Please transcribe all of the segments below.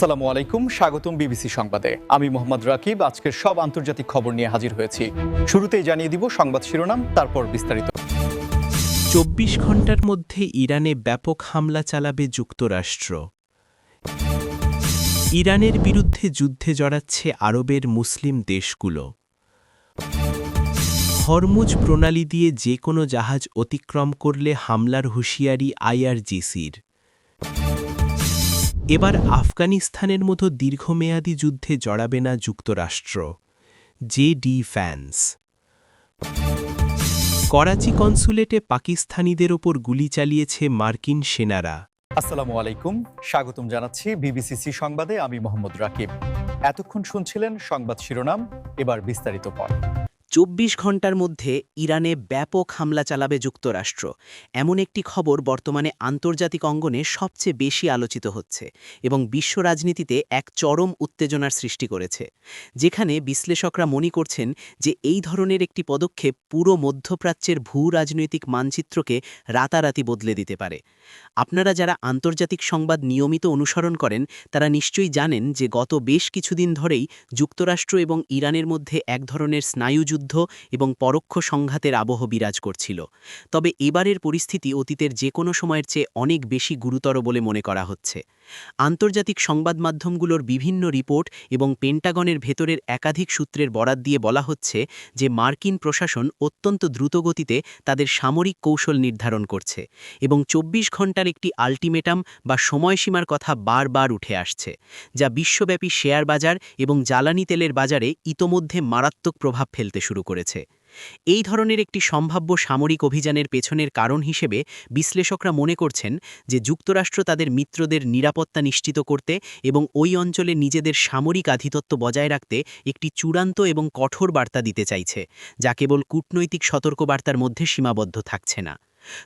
আসসালামু আলাইকুম, স্বাগতম বিবিসি সংবাদে। আমি মোহাম্মদ রাকিব। আজকের সব আন্তর্জাতিক খবর নিয়ে হাজির হয়েছি। শুরুতেই জানিয়ে দিব সংবাদ শিরোনাম, তারপর বিস্তারিত। ২৪ ঘণ্টার মধ্যে ইরানে ব্যাপক হামলা চালাবে যুক্তরাষ্ট্র। ইরানের বিরুদ্ধে যুদ্ধে জড়াচ্ছে আরবের মুসলিম দেশগুলো। হরমুজ প্রণালী দিয়ে যে কোনো জাহাজ অতিক্রম করলে হামলার হুঁশিয়ারি আইআরজিসির। এবার আফগানিস্তানের মতো দীর্ঘমেয়াদী যুদ্ধে জড়াবে না যুক্তরাষ্ট্র, জেডি ফ্যান্স। করাচি কনসুলেটে পাকিস্তানিদের ওপর গুলি চালিয়েছে মার্কিন সেনারা। আসসালামু আলাইকুম, স্বাগতম জানাচ্ছি বিবিসি সংবাদে। আমি মোহাম্মদ রাকিব। এতক্ষণ শুনছিলেন সংবাদ শিরোনাম, এবার বিস্তারিত পর। ২৪ ঘণ্টার মধ্যে ইরানে ব্যাপক হামলা চালাবে যুক্তরাষ্ট্র, এমন একটি খবর বর্তমানে আন্তর্জাতিক অঙ্গনে সবচেয়ে বেশি আলোচিত হচ্ছে এবং বিশ্ব রাজনীতিতে এক চরম উত্তেজনার সৃষ্টি করেছে, যেখানে বিশ্লেষকরা মনে করছেন যে এই ধরনের একটি পদক্ষেপ পুরো মধ্যপ্রাচ্যের ভূ রাজনৈতিক মানচিত্রকে রাতারাতি বদলে দিতে পারে। আপনারা যারা আন্তর্জাতিক সংবাদ নিয়মিত অনুসরণ করেন তারা নিশ্চয়ই জানেন যে গত বেশ কিছুদিন ধরেই যুক্তরাষ্ট্র এবং ইরানের মধ্যে এক ধরনের স্নায়ুযুদ্ধ এবং পরোক্ষ সংঘাতের আবহ বিরাজ করছিল। তবে এবারের পরিস্থিতি অতীতের যে কোনো সময়ের চেয়ে অনেক বেশি গুরুতর বলে মনে করা হচ্ছে। আন্তর্জাতিক সংবাদ মাধ্যমগুলোর বিভিন্ন রিপোর্ট এবং পেন্টাগনের ভেতরের একাধিক সূত্রের বরাত দিয়ে বলা হচ্ছে যে মার্কিন প্রশাসন অত্যন্ত দ্রুতগতিতে তাদের সামরিক কৌশল নির্ধারণ করছে এবং ২৪ ঘণ্টার একটি আল্টিমেটাম বা সময়সীমার কথা বারবার উঠে আসছে, যা বিশ্বব্যাপী শেয়ার বাজার এবং জ্বালানি তেলের বাজারে ইতোমধ্যে মারাত্মক প্রভাব ফেলতে শুরু করেছে। এই ধরনের একটি সম্ভাব্য সামরিক অভিযানের পেছনের কারণ হিসেবে বিশ্লেষকরা মনে করছেন যে যুক্তরাষ্ট্র তাদের মিত্রদের নিরাপত্তা নিশ্চিত করতে এবং ওই অঞ্চলে নিজেদের সামরিক আধিপত্য বজায় রাখতে একটি চূড়ান্ত এবং কঠোর বার্তা দিতে চাইছে, যা কেবল কূটনৈতিক সতর্কবার্তার মধ্যে সীমাবদ্ধ থাকছে না।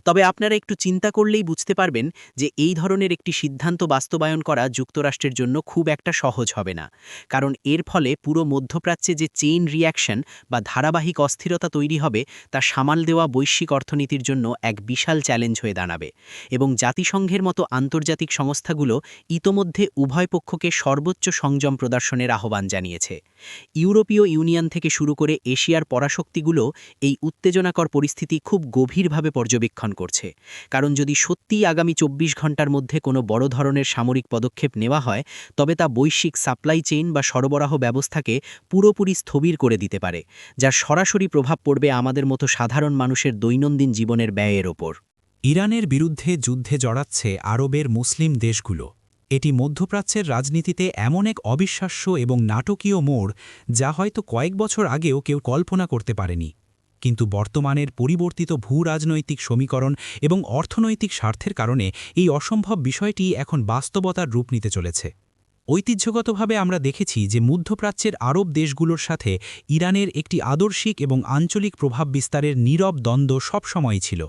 তবে আপনারা একটু চিন্তা করলেই বুঝতে পারবেন যে এই ধরনের একটি সিদ্ধান্ত বাস্তবায়ন করা যুক্তরাষ্ট্রের জন্য খুব একটা সহজ হবে না, কারণ এর ফলে পুরো মধ্যপ্রাচ্যে যে চেইন রিঅ্যাকশন বা ধারাবাহিক অস্থিরতা তৈরি হবে তা সামাল দেওয়া বৈশ্বিক অর্থনীতির জন্য এক বিশাল চ্যালেঞ্জ হয়ে দাঁড়াবে এবং জাতিসংঘের মতো আন্তর্জাতিক সংস্থাগুলো ইতোমধ্যে উভয় পক্ষকে সর্বোচ্চ সংযম প্রদর্শনের আহ্বান জানিয়েছে। ইউরোপীয় ইউনিয়ন থেকে শুরু করে এশিয়ার পরাশক্তিগুলো এই উত্তেজনাকর পরিস্থিতি খুব গভীরভাবে পর্যবেক্ষণ করছে, কারণ যদি সত্যিই আগামী ২৪ ঘণ্টার মধ্যে কোনো বড় ধরনের সামরিক পদক্ষেপ নেওয়া হয় তবে তা বৈশ্বিক সাপ্লাই চেইন বা সরবরাহ ব্যবস্থাকে পুরোপুরি স্থবির করে দিতে পারে, যার সরাসরি প্রভাব পড়বে আমাদের মতো সাধারণ মানুষের দৈনন্দিন জীবনের ব্যয়ের ওপর। ইরানের বিরুদ্ধে যুদ্ধে জড়াচ্ছে আরবের মুসলিম দেশগুলো। এটি মধ্যপ্রাচ্যের রাজনীতিতে এমন এক অবিশ্বাস্য এবং নাটকীয় মোড় যা হয়তো কয়েক বছর আগেও কেউ কল্পনা করতে পারেনি। কিন্তু বর্তমানের পরিবর্তিত ভূ-রাজনৈতিক সমীকরণ এবং অর্থনৈতিক স্বার্থের কারণে এই অসম্ভব বিষয়টি এখন বাস্তবতার রূপ নিতে চলেছে। ঐতিহ্যগতভাবে আমরা দেখেছি যে মধ্যপ্রাচ্যের আরব দেশগুলোর সাথে ইরানের একটি আদর্শিক এবং আঞ্চলিক প্রভাব বিস্তারের নীরব দ্বন্দ্ব সবসময়ই ছিল,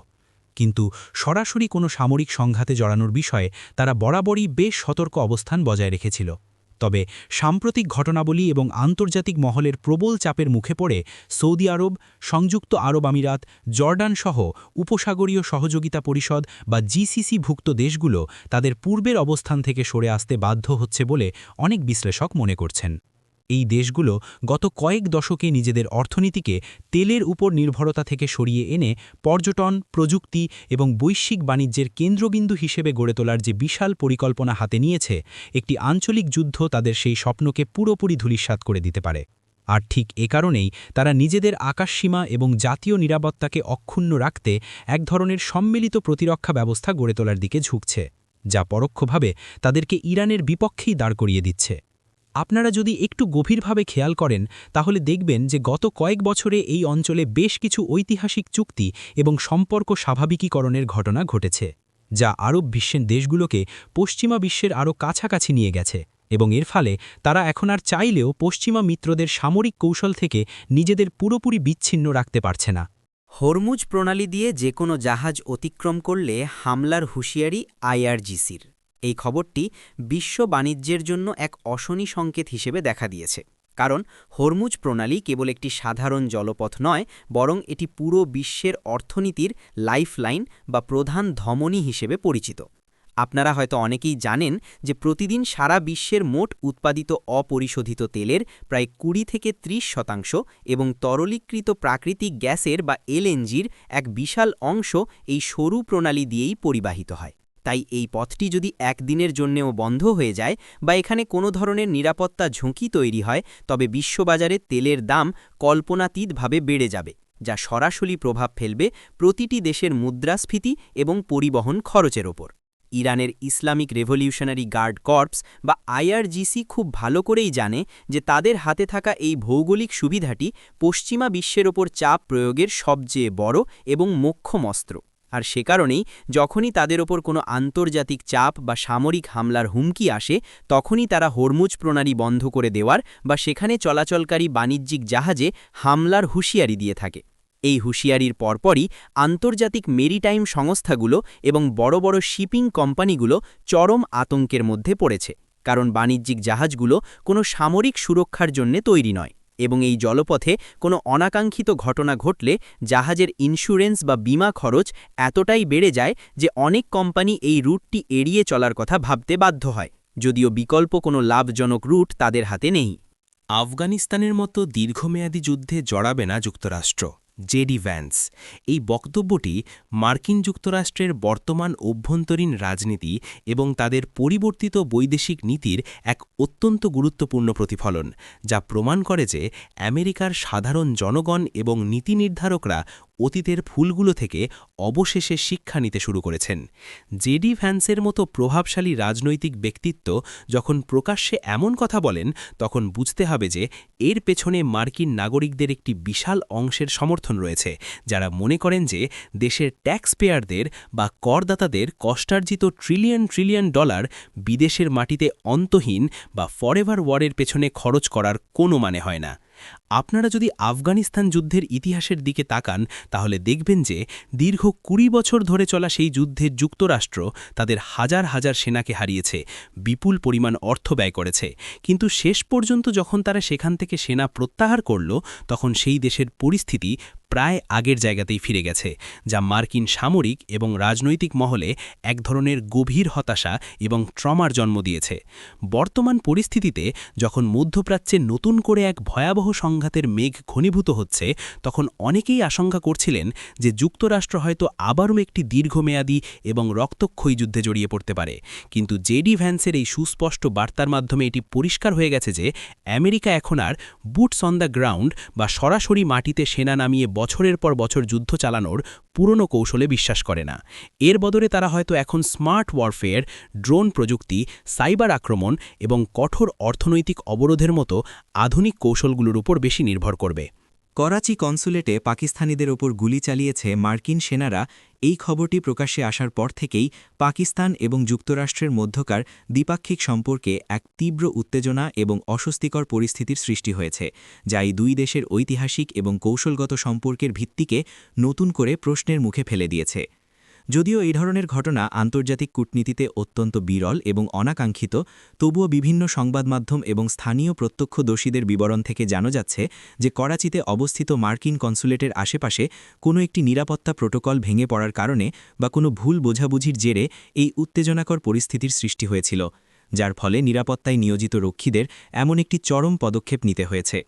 কিন্তু সরাসরি কোনো সামরিক সংঘাতে জড়ানোর বিষয়ে তারা বরাবরই বেশ সতর্ক অবস্থান বজায় রেখেছিল। তবে সাম্প্রতিক ঘটনাবলী এবং আন্তর্জাতিক মহলের প্রবল চাপের মুখে পড়ে সৌদি আরব, সংযুক্ত আরব আমিরাত, জর্ডান সহ উপসাগরীয় সহযোগিতা পরিষদ বা জিসিসি-ভুক্ত দেশগুলো তাদের পূর্বের অবস্থান থেকে সরে আসতে বাধ্য হচ্ছে বলে অনেক বিশ্লেষক মনে করছেন। এই দেশগুলো গত কয়েক দশকে নিজেদের অর্থনীতিকে তেলের উপর নির্ভরতা থেকে সরিয়ে এনে পর্যটন, প্রযুক্তি এবং বৈশ্বিক বাণিজ্যের কেন্দ্রবিন্দু হিসেবে গড়ে তোলার যে বিশাল পরিকল্পনা হাতে নিয়েছে, একটি আঞ্চলিক যুদ্ধ তাদের সেই স্বপ্নকে পুরোপুরি ধূলিসাৎ করে দিতে পারে। আর ঠিক এ কারণেই তারা নিজেদের আকাশসীমা এবং জাতীয় নিরাপত্তাকে অক্ষুণ্ণ রাখতে এক ধরনের সম্মিলিত প্রতিরক্ষা ব্যবস্থা গড়ে তোলার দিকে ঝুঁকছে, যা পরোক্ষভাবে তাদেরকে ইরানের বিপক্ষেই দাঁড় করিয়ে দিচ্ছে। আপনারা যদি একটু গভীরভাবে খেয়াল করেন তাহলে দেখবেন যে গত কয়েক বছরে এই অঞ্চলে বেশ কিছু ঐতিহাসিক চুক্তি এবং সম্পর্ক স্বাভাবিকীকরণের ঘটনা ঘটেছে, যা আরব বিশ্বের দেশগুলোকে পশ্চিমা বিশ্বের আরও কাছাকাছি নিয়ে গেছে এবং এর ফলে তারা এখন আর চাইলেও পশ্চিমা মিত্রদের সামরিক কৌশল থেকে নিজেদের পুরোপুরি বিচ্ছিন্ন রাখতে পারছে না। হরমুজ প্রণালী দিয়ে যে কোনো জাহাজ অতিক্রম করলে হামলার হুঁশিয়ারি আইআরজিসির। এই খবরটি বিশ্ব বাণিজ্যের জন্য এক অশনি সংকেত হিসেবে দেখা দিয়েছে, কারণ হরমুজ প্রণালী কেবল একটি সাধারণ জলপথ নয়, বরং এটি পুরো বিশ্বের অর্থনীতির লাইফলাইন বা প্রধান ধমনী হিসেবে পরিচিত। আপনারা হয়তো অনেকেই জানেন যে প্রতিদিন সারা বিশ্বের মোট উৎপাদিত অপরিশোধিত তেলের প্রায় 20 থেকে 30% এবং তরলীকৃত প্রাকৃতিক গ্যাসের বা এলএনজির এক বিশাল অংশ এই সরু প্রণালী দিয়েই পরিবাহিত হয়। তাই এই পথটি যদি একদিনের জন্যেও বন্ধ হয়ে যায় বা এখানে কোনো ধরনের নিরাপত্তা ঝুঁকি তৈরি হয়, তবে বিশ্ববাজারে তেলের দাম কল্পনাতীতভাবে বেড়ে যাবে, যা সরাসরি প্রভাব ফেলবে প্রতিটি দেশের মুদ্রাস্ফীতি এবং পরিবহন খরচের ওপর। ইরানের ইসলামিক রেভলিউশনারি গার্ড কর্পস বা আইআরজিসি খুব ভালো করেই জানে যে তাদের হাতে থাকা এই ভৌগোলিক সুবিধাটি পশ্চিমা বিশ্বের ওপর চাপ প্রয়োগের সবচেয়ে বড় এবং মোক্ষম অস্ত্র। আর সে কারণেই যখনই তাদের ওপর কোনো আন্তর্জাতিক চাপ বা সামরিক হামলার হুমকি আসে, তখনই তারা হরমুজ প্রণালী বন্ধ করে দেওয়ার বা সেখানে চলাচলকারী বাণিজ্যিক জাহাজে হামলার হুঁশিয়ারি দিয়ে থাকে। এই হুঁশিয়ারির পরপরই আন্তর্জাতিক মেরিটাইম সংস্থাগুলো এবং বড় বড় শিপিং কোম্পানিগুলো চরম আতঙ্কের মধ্যে পড়েছে, কারণ বাণিজ্যিক জাহাজগুলো কোনো সামরিক সুরক্ষার জন্য তৈরি নয় এবং এই জলপথে কোনো অনাকাঙ্ক্ষিত ঘটনা ঘটলে জাহাজের ইন্স্যুরেন্স বা বীমা খরচ এতটাই বেড়ে যায় যে অনেক কোম্পানি এই রুটটি এড়িয়ে চলার কথা ভাবতে বাধ্য হয়, যদিও বিকল্প কোনো লাভজনক রুট তাদের হাতে নেই। আফগানিস্তানের মতো দীর্ঘমেয়াদী যুদ্ধে জড়াবে না যুক্তরাষ্ট্র, জেডি ভ্যান্স। এই বক্তব্যটি মার্কিন যুক্তরাষ্ট্রের বর্তমান অভ্যন্তরীণ রাজনীতি এবং তাদের পরিবর্তিত বৈদেশিক নীতির এক অত্যন্ত গুরুত্বপূর্ণ প্রতিফলন, যা প্রমাণ করে যে আমেরিকার সাধারণ জনগণ এবং নীতি নির্ধারকরা অতীতের ভুলগুলো থেকে অবশেষে শিক্ষা নিতে শুরু করেছেন। জেডি ভ্যান্সের মতো প্রভাবশালী রাজনৈতিক ব্যক্তিত্ব যখন প্রকাশ্যে এমন কথা বলেন, তখন বুঝতে হবে যে এর পেছনে মার্কিন নাগরিকদের একটি বিশাল অংশের সমর্থন রয়েছে, যারা মনে করেন যে দেশের ট্যাক্স পেয়ারদের বা করদাতাদের কষ্টার্জিত ট্রিলিয়ন ট্রিলিয়ন ডলার বিদেশের মাটিতে অন্তহীন বা ফরএভার ওয়ারের পেছনে খরচ করার কোনো মানে হয় না। আপনারা যদি আফগানিস্তান যুদ্ধের ইতিহাসের দিকে তাকান, তাহলে দেখবেন যে দীর্ঘ 20 বছর ধরে চলা সেই যুদ্ধে যুক্তরাষ্ট্র তাদের হাজার হাজার সেনাকে হারিয়েছে, বিপুল পরিমাণ অর্থ ব্যয় করেছে, কিন্তু শেষ পর্যন্ত যখন তারা সেখান থেকে সেনা প্রত্যাহার করল, তখন সেই দেশের পরিস্থিতি প্রায় আগের জায়গাতেই ফিরে গেছে, যা মার্কিন সামরিক এবং রাজনৈতিক মহলে এক ধরনের গভীর হতাশা এবং ট্রমার জন্ম দিয়েছে। বর্তমান পরিস্থিতিতে যখন মধ্যপ্রাচ্যে নতুন করে এক ভয়াবহ সংঘাতের মেঘ ঘনীভূত হচ্ছে, তখন অনেকেই আশঙ্কা করছিলেন যে যুক্তরাষ্ট্র হয়তো আবারও একটি দীর্ঘমেয়াদী এবং রক্তক্ষয়ী যুদ্ধে জড়িয়ে পড়তে পারে। কিন্তু জেডি ভ্যান্সের এই সুস্পষ্ট বার্তার মাধ্যমে এটি পরিষ্কার হয়ে গেছে যে আমেরিকা এখন আর বুটস অন দ্য গ্রাউন্ড বা সরাসরি মাটিতে সেনা নামিয়ে বছরের পর বছর যুদ্ধ চালানোর পুরনো কৌশলে বিশ্বাস করে না। এর বদলে তারা হয়তো এখন স্মার্ট ওয়ারফেয়ার, ড্রোন প্রযুক্তি, সাইবার আক্রমণ এবং কঠোর অর্থনৈতিক অবরোধের মতো আধুনিক কৌশলগুলোর উপর বেশি নির্ভর করবে। করাচি কনসুলেটে পাকিস্তানিদের ওপর গুলি চালিয়েছে মার্কিন সেনারা। এই খবরটি প্রকাশ্যে আসার পর থেকেই পাকিস্তান এবং যুক্তরাষ্ট্রের মধ্যকার দ্বিপাক্ষিক সম্পর্কে এক তীব্র উত্তেজনা এবং অস্বস্তিকর পরিস্থিতির সৃষ্টি হয়েছে, যা এই দুই দেশের ঐতিহাসিক এবং কৌশলগত সম্পর্কের ভিত্তিকে নতুন করে প্রশ্নের মুখে ফেলে দিয়েছে। যদিও এই ধরনের ঘটনা আন্তর্জাতিক কূটনীতিতে অত্যন্ত বিরল এবং অনাকাঙ্ক্ষিত, তবুও বিভিন্ন সংবাদমাধ্যম এবং স্থানীয় প্রত্যক্ষদর্শীদের বিবরণ থেকে জানা যাচ্ছে যে করাচিতে অবস্থিত মার্কিন কনসুলেটের আশেপাশে কোনো একটি নিরাপত্তা প্রোটোকল ভেঙে পড়ার কারণে বা কোনো ভুল বোঝাবুঝির জেরে এই উত্তেজনাকর পরিস্থিতির সৃষ্টি হয়েছিল, যার ফলে নিরাপত্তায় নিয়োজিত রক্ষীদের এমন একটি চরম পদক্ষেপ নিতে হয়েছে।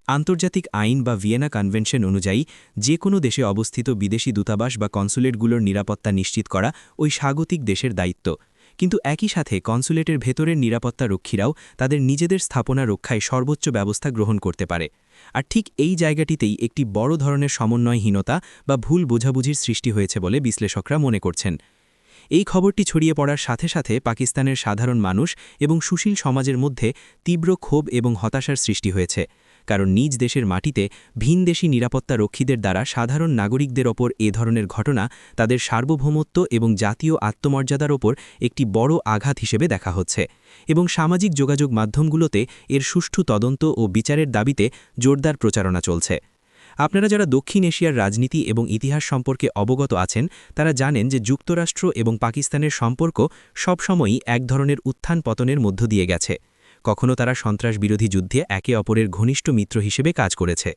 আন্তর্জাতিক আইন বা ভিয়েনা কনভেনশন অনুযায়ী যে কোনো দেশে অবস্থিত বিদেশি দূতাবাস বা কনসুলেটগুলোর নিরাপত্তা নিশ্চিত করা ওই স্বাগতিক দেশের দায়িত্ব, কিন্তু একই সাথে কনসুলেটের ভেতরের নিরাপত্তা রক্ষীরাও তাদের নিজেদের স্থাপনা রক্ষায় সর্বোচ্চ ব্যবস্থা গ্রহণ করতে পারে। আর ঠিক এই জায়গাটিতেই একটি বড় ধরনের সমন্বয়হীনতা বা ভুল বোঝাবুঝির সৃষ্টি হয়েছে বলে বিশ্লেষকরা মনে করছেন। এই খবরটি ছড়িয়ে পড়ার সাথে সাথে পাকিস্তানের সাধারণ মানুষ এবং সুশীল সমাজের মধ্যে তীব্র ক্ষোভ এবং হতাশার সৃষ্টি হয়েছে, কারণ নিজ দেশের মাটিতে ভিনদেশী নিরাপত্তা রক্ষীদের দ্বারা সাধারণ নাগরিকদের ওপর এ ধরনের ঘটনা তাদের সার্বভৌমত্ব এবং জাতীয় আত্মমর্যাদার ওপর একটি বড় আঘাত হিসেবে দেখা হচ্ছে, এবং সামাজিক যোগাযোগ মাধ্যমগুলোতে এর সুষ্ঠু তদন্ত ও বিচারের দাবিতে জোরদার প্রচারণা চলছে। আপনারা যারা দক্ষিণ এশিয়ার রাজনীতি এবং ইতিহাস সম্পর্কে অবগত আছেন, তারা জানেন যে যুক্তরাষ্ট্র এবং পাকিস্তানের সম্পর্ক সবসময়ই এক ধরনের উত্থান পতনের মধ্য দিয়ে গেছে। কখনো তারা সন্ত্রাস বিরোধী যুদ্ধে একে অপরের ঘনিষ্ঠ মিত্র হিসেবে কাজ করেছে,